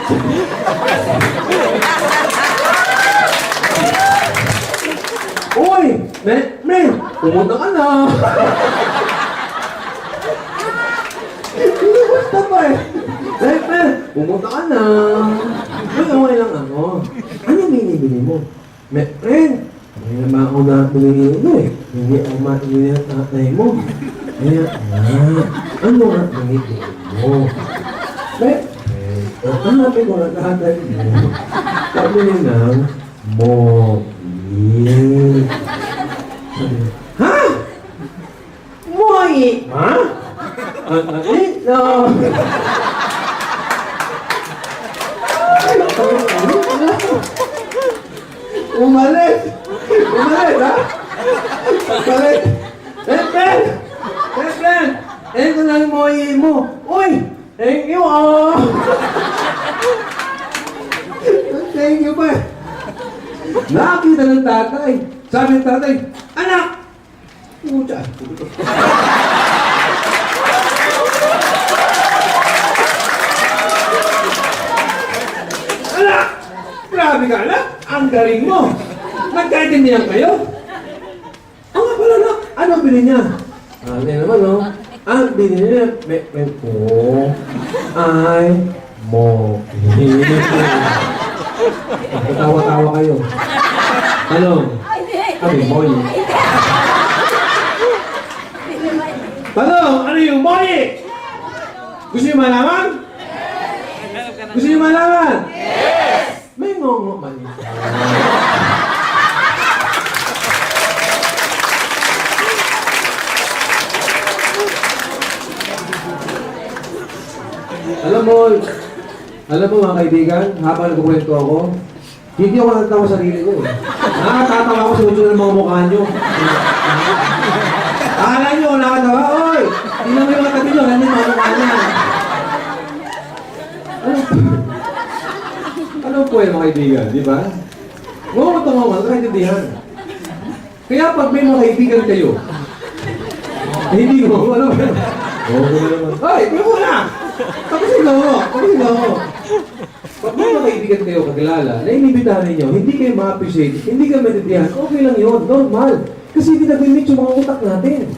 Uy! Men! Pumunta ka na! Basta pa eh! Men! Pumunta ka na! Uy, okay lang ako. Ano binibili mo? Men! May naman ako na binibili mo eh. Hindi ako matigil ang tatay mo. Kaya, ano nga binibili mo? Men! Hanapin ko na tatay mo. Sabi niya lang, Mogi. Ha? Mogi? Ha? No. Umalis! Umalis, ha? Umalis! Ben! Ito na yung Mogi mo. Uy! Thank you, Thank you pa. Nakakita ng tatay. Sabi ng tatay, anak! Pucha. Anak! Grabe ka, anak! Ang galing mo! Nagkaintindihan kayo? Ang nga pala, anak! Ano ang bilhin niya? Ano naman, no? Ang bilhin niya, ay Tawa-tawa kayo. Ano? Kami, Moy. Tanong, ano yung Moy? Gusto niyo malaman? Gusto niyo malaman? Yes! May ngongo man yun. Alam mo mga kaibigan, habang nagkukwento ako, hindi ako nagtawa sa sarili ko eh. Nakatatawa ako sa ulo ng mga mukha nyo. Akala nyo, nakatawa, oy! Tingnan mo yung mga tabi nyo, hindi mga mukha nyo. Ano po yung mga kaibigan, di ba? Huwag mo nakaintindihan. Kaya pag may mga kaibigan kayo, hindi mo, ano ba? Hoy, pwede mo na! Tapusin mo! Pag may mga kaibigan kayo kakilala, na inibitahan ninyo, hindi kayo ma-appreciate, hindi kayo maintindihan, okay lang yun, normal. Kasi hindi nag-limit yung mga utak natin.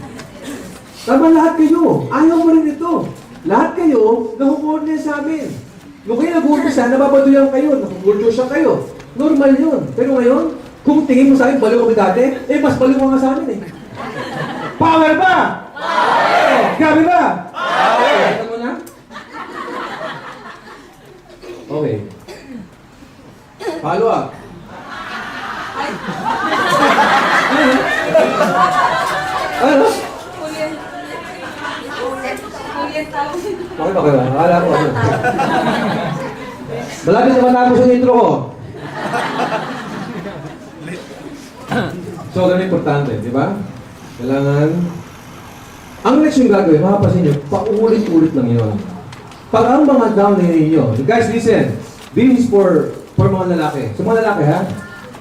Tama lahat kayo. Ayaw mo rin ito. Lahat kayo, nakukoordinate sa amin. Nung kayo nag-umpisa, nababaduyan kayo, nakukultusya kayo. Normal yun. Pero ngayon, kung tingin mo sa akin, baliw kami dati, mas baliw ka nga sa amin eh. Power ba? Power! Grabe ba? Power! Kita mo na? Okay. Follow up. Ano? Okay ba kayo? Akala ko ano. Malapit na matapos yung intro ko. So, ganun importante, di ba? Kailangan, ang next yung gagawin, makapasin nyo, paulit-ulit lang yun. Pag ang mga down ninyo, guys, listen, this is for mga lalaki. Sa mga lalaki, ha?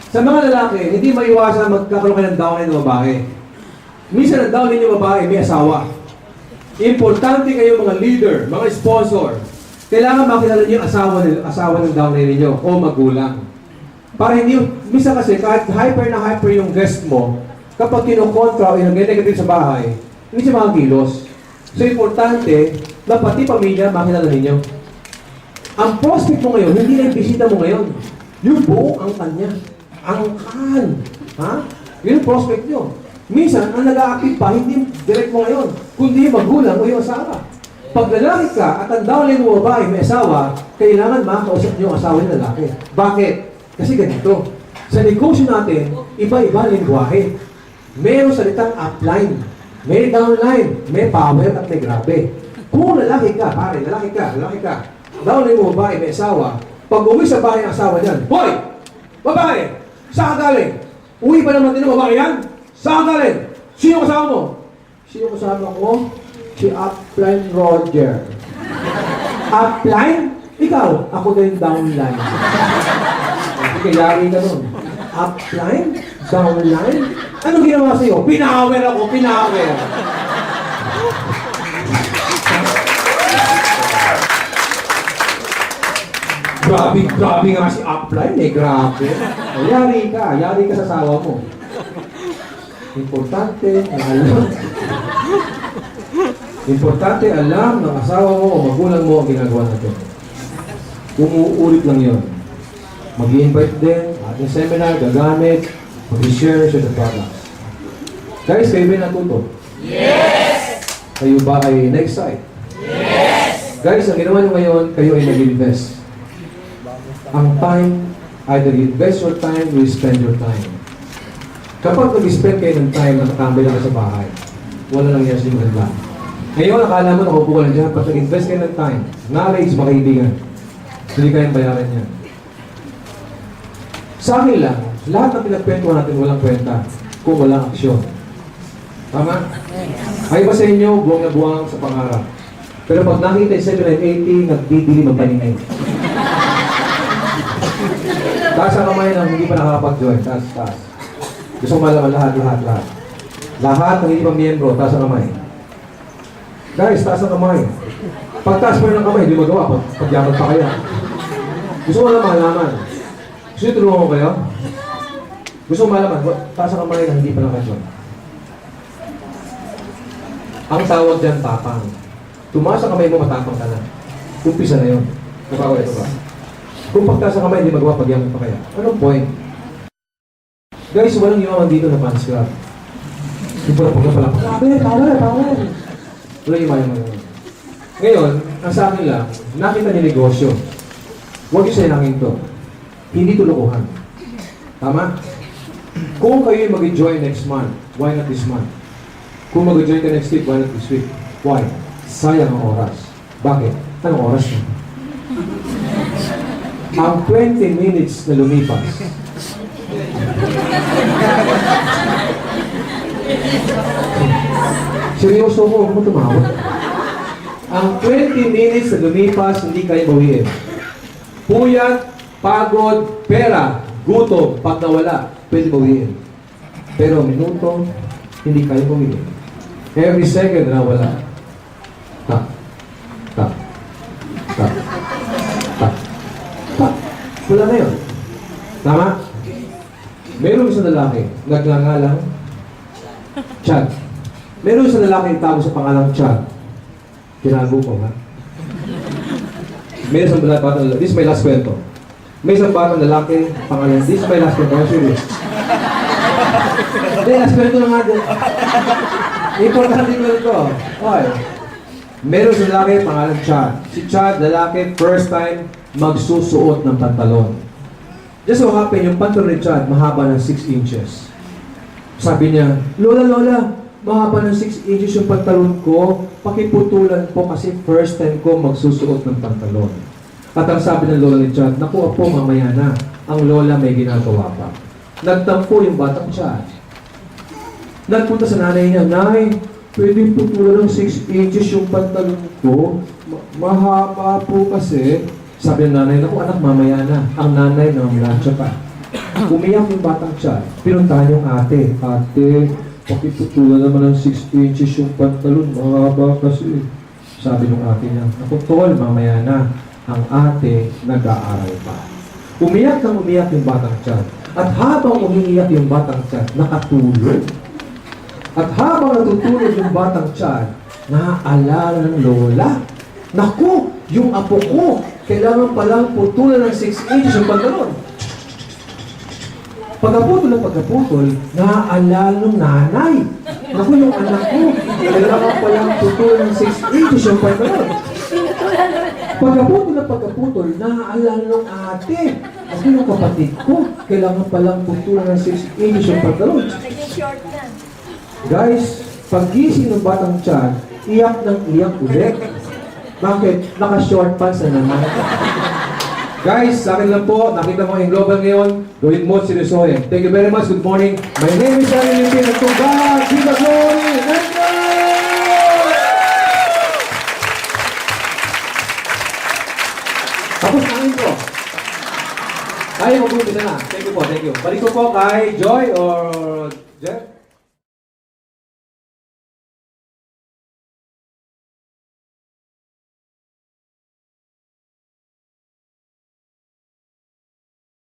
Sa mga lalaki, hindi maiwasan magkakaroon kayo ng down ng babae. Minsan ang down ninyo babae, may asawa. Importante kayo mga leader, mga sponsor. Kailangan makilala niyo yung asawa ng down ninyo o magulang. Para hindi, minsan kasi kahit hyper na hyper yung guest mo, kapag kinukontra o yung negative sa bahay, hindi siya makakilos. So, importante na pati pamilya makilala ninyo. Ang prospect mo ngayon, hindi na yung bisita mo ngayon. Yung buong ang kanya. Ang kan. Ha? Yun yung prospect nyo. Minsan, ang nag-a-active pa, hindi direct mo ngayon, kundi yung magulang o yung asawa. Pag lalaki ka at ang downline mo babae may asawa, kailangan makakausap niyo ang asawa ng lalaki. Bakit? Kasi ganito. Sa negosyo natin, iba-iba lingwahe. Mayroong salitang upline, may downline, may power at may grabe. Kung lalaki ka, pare, lalaki ka, downline mo babae may asawa, pag uwi sa bahay ng asawa niyan, hoy! Babae! Saan ka galing? Uwi pa naman din ng babae yan? Saan ka galing? Sino kasama mo? Sino kasama ko? Si Upline Roger. Upline? Ikaw? Ako na yung downline. Sige, yari ka nun. Upline? Downline? Anong ginawa sa'yo? Pinawer ako, pinawer. Grabe nga si upline eh, grabe. O, yari ka sa asawa mo. Importante alam ng asawa mo o magulang mo ang ginagawa natin. Kung uulit lang yun. Mag-i-invite din, ating seminar, gagamit, mag-i-share sa the products. Guys, kayo ba natuto? Yes! Kayo ba ay na-excite? Yes! Guys, ang ginawa nyo ngayon, kayo ay nag-invest. Ang time, either you invest your time, you spend your time. Kapag nag-spend kayo ng time, nakatambay lang sa bahay, wala lang yan sa maganda. Ngayon, akala mo nakupo ka lang dyan, pag nag-invest kayo ng time, knowledge, makaibigan, hindi kayang bayaran yan. Sa akin lang, lahat ng pinagkwentuhan natin walang kwenta kung walang aksyon. Tama? Ay ba sa inyo, buwang na buwang sa pangarap. Pero pag nakita yung 7 and 80, nagdidilim ang paningin. Taas ang kamay ng hindi pa nakakapag-join. Taas. Gusto ko malaman lahat. Lahat ng hindi pa miyembro, taas ang kamay. Guys, taas ang kamay. Pag taas mo ng kamay, hindi magawa. Pagyaman pa kaya. Gusto ko lang malaman. Gusto nyo tulungan ko kayo? Gusto ko malaman. Taas ang kamay ng hindi pa nakaka-join. Ang tawag dyan, tapang. Tumaas ang kamay mo, matapang ka na. Umpisa na yun. Nakakawala ito ba? Kung pagtaas ang kamay, hindi magawa pagyaman pa kaya. Anong point? Guys, walang yumaman dito na fans club. Hindi po na pagkapala. Wala yumaman. Ngayon, ang sa akin lang, nakita niyo negosyo. Huwag yung sayangin to. Hindi to lokohan. Tama? Kung kayo yung mag-join next month, why not this month? Kung mag-join ka next week, why not this week? Why? Sayang ang oras. Bakit? Anong oras na? Ang 20 minutes na lumipas. Seryoso ko, huwag mo tumawag. Ang 20 minutes na lumipas, hindi kayo bawiin. Puyat, pagod, pera, gutom, pag nawala, pwede bawiin. Pero minuto, hindi kayo bawiin. Every second na wala. Tak. Wala na yun. Tama? Meron isang lalaki, naglangalang Chad. Meron isang lalaki tawag sa pangalang Chad. Tinago ko, ha? Meron isang batang lalaki. This is my last kwento. May isang batang lalaki, pangalan. This is my last kwento. I'm serious. Hindi, last kwento na nga din. Importante ko ito. Okay. Meron isang lalaki, pangalan Chad. Si Chad, lalaki, first time magsusuot ng pantalon. Just so happen, yung pantalon ni Chad, mahaba ng 6 inches. Sabi niya, Lola, mahaba ng 6 inches yung pantalon ko, pakiputulan po kasi first time ko magsusuot ng pantalon. At ang sabi ng lola ni Chad, naku po, mamaya na, ang lola may ginagawa pa. Nagtampo yung batang Chad. Nagpunta sa nanay niya, Nay, pwede putulan ng 6 inches yung pantalon ko, mahaba po kasi. Sabi ng nanay, naku anak, mamaya na. Ang nanay na lansya pa. Umiyak yung batang Chad. Pinuntahan yung ate. Ate, pakiputulan naman ng 6 inches yung pantalon. Mahaba kasi. Sabi ng ate niya, naku tol, mamaya na. Ang ate, nag-aaral pa. Umiyak yung batang Chad. At habang umiiyak yung batang Chad, nakatulog. At habang natutulog yung batang Chad, naaalala ng lola. Naku, yung apo ko, kailangan palang putulan ng 6 inches yung pantalon. Pagkaputol, naaalala ng nanay. Naku, yung anak ko, kailangan palang putulan ng 6 inches yung pantalon. Pagkaputol, naaalala ng ate. Naku, yung kapatid ko, kailangan palang putulan ng 6 inches yung pantalon. Guys, paggising ng batang Chad, iyak ulit. Bakit? Naka-short pants na naman. Guys, sa akin lang po, nakita mo yung global ngayon, gawin mo seryosohin. Thank you very much. Good morning. My name is Ariel Limpin. And to God, be the glory. Let's go! Tapos na intro. Tayo mag-umpisa na. Thank you po, thank you. Balik ko po kay Joy or Jeff.